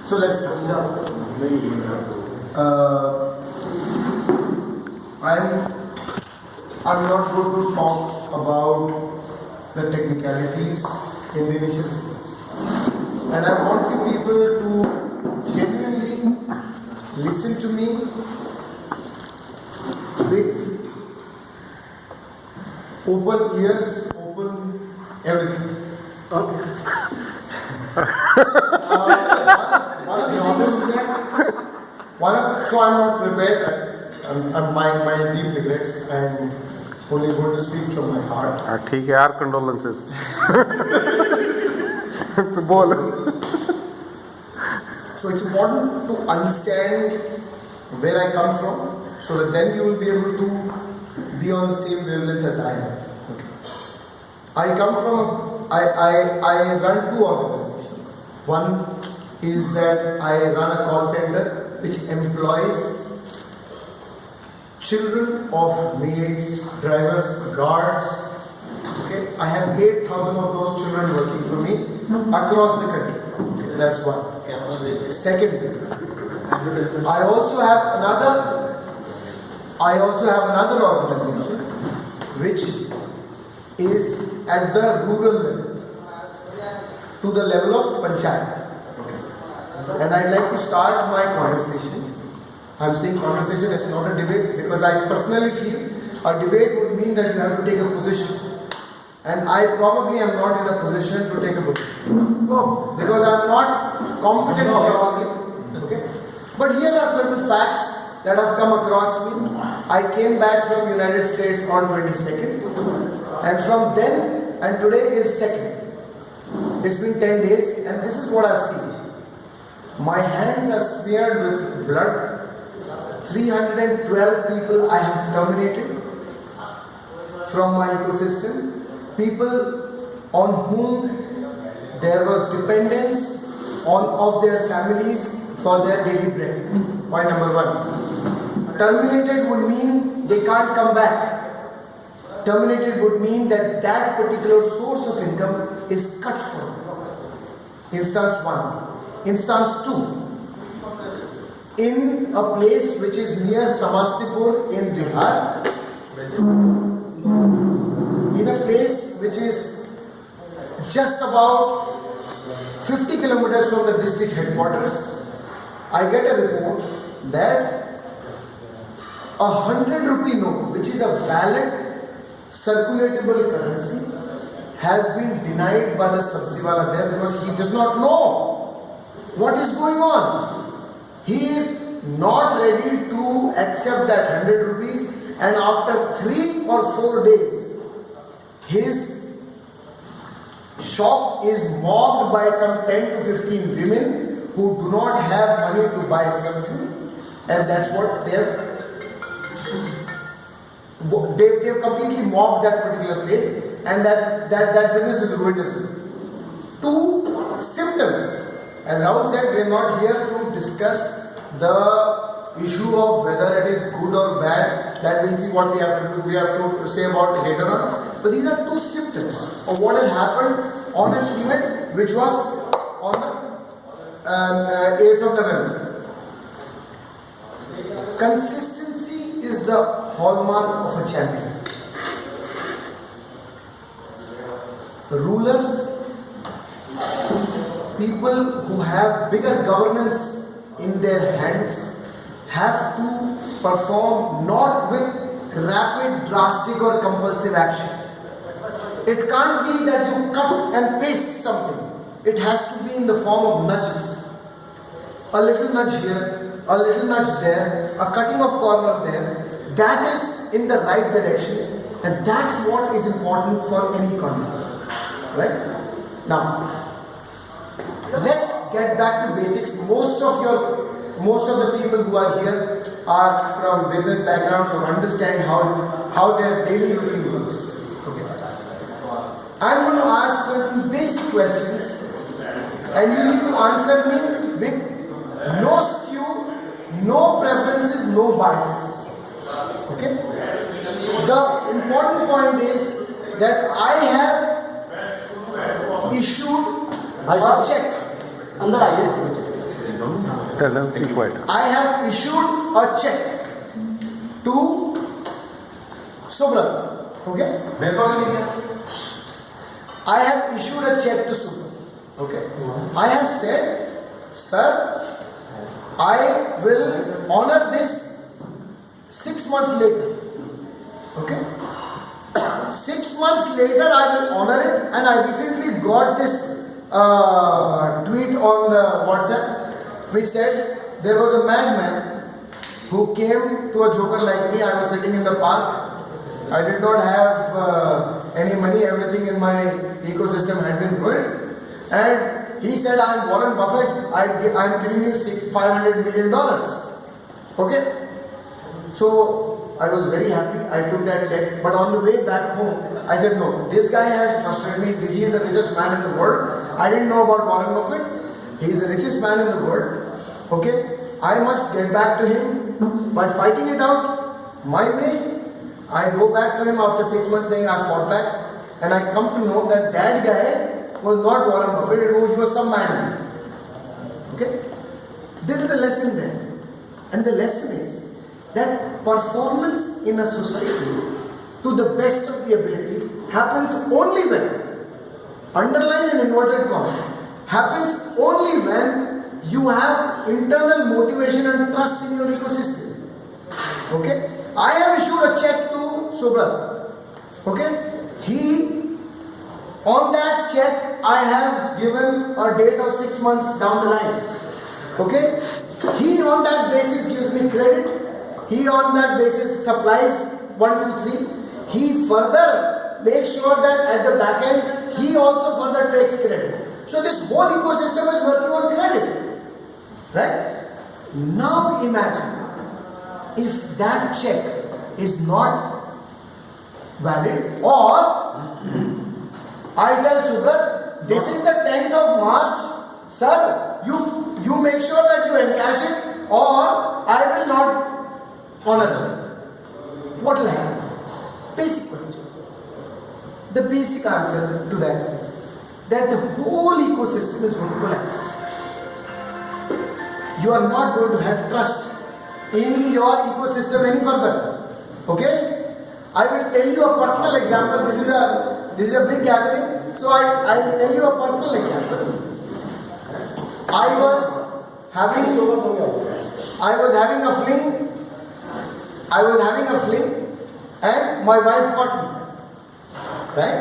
So let's start. I'm not going to talk about the technicalities in the initial stages. And I want you people to genuinely listen to me with open ears, open everything. Okay. One of the things is that so I'm not prepared. My deep regrets. I'm only going to speak from my heart. ठीक है यार, condolences. बोल. So it's important to understand where I come from, so that then you will be able to be on the same wavelength as I am. Okay. I run two organizations. One is that I run a call center which employs children of maids, drivers, guards. Okay, I have 8,000 of those children working for me across the country. Okay, that's one. Second, I also have another organization which is at the rural level, to the level of panchayat. Okay. And I'd like to start my conversation. I'm saying conversation, it's not a debate, because I personally feel a debate would mean that you have to take a position. And I probably am not in a position to take a position. No, because I'm not competent probably. Okay? But here are certain facts that have come across me. I came back from United States on 22nd. And from then, and today is 2nd. It's been 10 days, and this is what I've seen. My hands are smeared with blood. 312 people I have terminated from my ecosystem. People on whom there was dependence of their families for their daily bread. Point number one. Terminated would mean they can't come back. Terminated would mean that that particular source of income is cut from. Instance one. Instance two. In a place which is near Samastipur in Bihar, in a place which is just about 50 kilometers from the district headquarters, I get a report that 100 rupee note, which is a valid circulatable currency, has been denied by the Sabziwala there because he does not know what is going on. He is not ready to accept that 100 rupees, and after 3 or 4 days, his shop is mobbed by some 10 to 15 women who do not have money to buy something, and that's what they've completely mobbed that particular place, and that business is ruined as well. Two symptoms. As Rahul said, we are not here to discuss the issue of whether it is good or bad. That we'll see what we have to do. We have to say about it later on. But these are two symptoms of what has happened on an event which was on the 8th of November. Consistency is the hallmark of a champion. Rulers, people who have bigger governance in their hands, have to perform not with rapid, drastic or compulsive action. It can't be that you cut and paste something. It has to be in the form of nudges. A little nudge here, a little nudge there, a cutting of corner there. That is in the right direction, and that's what is important for any economy. Right? Now, let's get back to basics. Most of the people who are here are from business backgrounds or understand how their daily routine works. Okay. I'm going to ask certain basic questions, and you need to answer me with no skew, no preferences, no biases. Okay. The important point is that I have issued a check. अंदर आइए. Tell them, keep quiet. I have issued a check to Subrat. Okay? मेरे को नहीं दिया. I have issued a check to Subrat. Okay? I have said, sir, I will honor this 6 months later. Okay? 6 months later, I will honor it, and I recently got this tweet on the WhatsApp which said there was a madman who came to a joker like me. I was sitting in the park. I did not have any money. Everything in my ecosystem had been ruined, and he said, "I am Warren Buffett. I am giving you $500 million." Okay, so I was very happy. I took that check, but on the way back home, I said, "No, this guy has trusted me. He is the richest man in the world. I didn't know about Warren Buffett. He is the richest man in the world. Okay, I must get back to him by fighting it out my way." I go back to him after 6 months saying I fought back, and I come to know that that guy was not Warren Buffett. He was some man. Okay, there is a lesson there, and the lesson is that performance in a society to the best of the ability happens only when, underline in inverted commas, happens only when you have internal motivation and trust in your ecosystem. Okay, I have issued a check to Subrat. Okay, on that check I have given a date of 6 months down the line. Okay, he on that basis gives me credit. He on that basis supplies 1, 2, 3. He further makes sure that at the back end he also further takes credit. So this whole ecosystem is working on credit, right? Now imagine if that check is not valid, or I tell Subrat, this is the 10th of March, sir, you make sure that you encash it, or I will not honor it. What will happen? Basic question. The basic answer to that is that the whole ecosystem is going to collapse. You are not going to have trust in your ecosystem any further. Okay? I will tell you a personal example. This is a big gathering, so I will tell you a personal example. I was having a fling, and my wife caught me. Right?